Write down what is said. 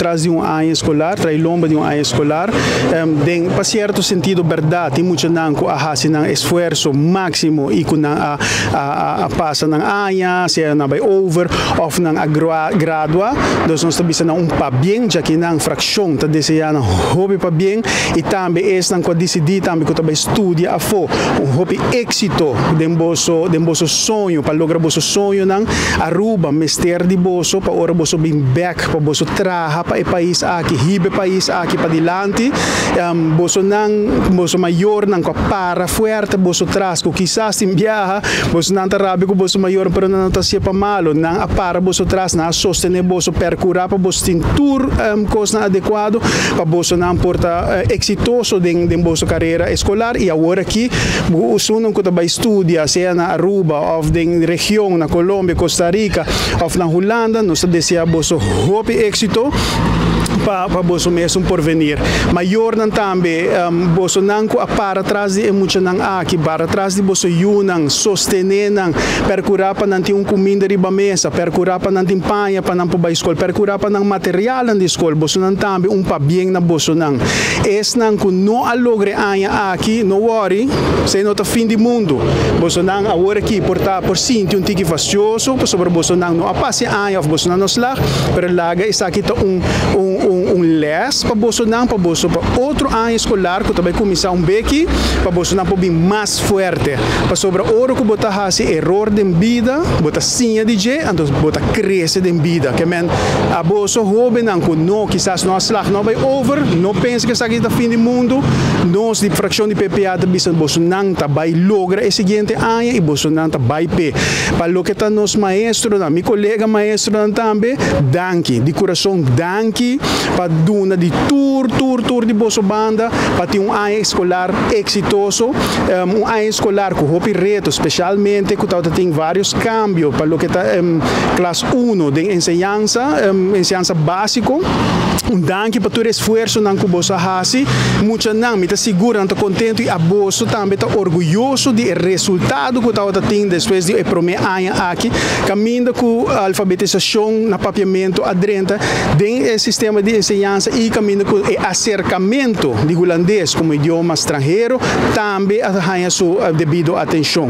traz de um ano escolar, traz lomba de um ano escolar, para certo sentido verdade, tem muito nanco a fazer um esforço máximo e com a passa ng anya, siya na by over, of ng gradua, dos nós também na pa bem, já que na fração, tá deseja na hobby pa bem, e também es nang ko decidir também ko também estudia a fo, hobby éxito, den boso sonho, para lograr boso sonho nang Aruba, mester di boso, pa ora boso bem back, pa boso traha pa e país aqui, hibe país aqui pa dilante, boso maior nang ko para fuerte, boso tras, ko quizás tim viaja, boso nang tarabi ko boso maior, pero não tá se pa malo, nang apara boso tras, na sostener boso percurar pa boso tintur coisa adequado, pa boso nang porta exitoso den boso carreira escolar, e agora aqui, o sunong ko tabay estudia, seja na Aruba, of den região, na Colômbia, Costa Rica, of na Holanda, nós deseja boso hope éxito, para boso mesmo por venir. Maior nan tambe, boso nanko a para trás de muito nang aqui, para trás de boso yunang, sostener nang, percurar pa nanti comida riba mesa, percurar pa nanti panha pa nang pa escola, percurar pa nang material nan di escola, boso nan tambe pa bien na boso nang. Es nang kung no alogre anya aqui, no worry, se no ta fim de mundo. Boso nang agora aqui por sinti un tiki facioso, sobre boso nang no apase anya of boso nang no slag, pero laga isa kita les para boso nang para boso para outro ano escolar que também começar beque para boso nang para bem mais forte para sobre ouro que botar hasi error de vida botar sinha de je então botar cresce de vida que men a boso hobe nang que não quizás não slag não vai over não pensa que aqui está fim do mundo nós de fração de PPA de bisa boso nang tá vai logra esse seguinte ano e boso nang tá vai pe para lo que tá nos maestro na mi colega maestro também danke de coração danke para duna de tour de boso banda para ter ano escolar exitoso ano escolar com hopi reto especialmente que tem vários cambios para lo que está classe 1 de enseñanza básico danke para tu esforço não que boso hasi muita não me tá seguro não tá contente e a boso também tá orgulhoso de resultado que tá tem depois de primeiro ano aqui caminho com alfabetização na papiamento adrenta tem sistema de enseñanza e caminho com acercamento de holandês como idioma estrangeiro também a sua devida atenção.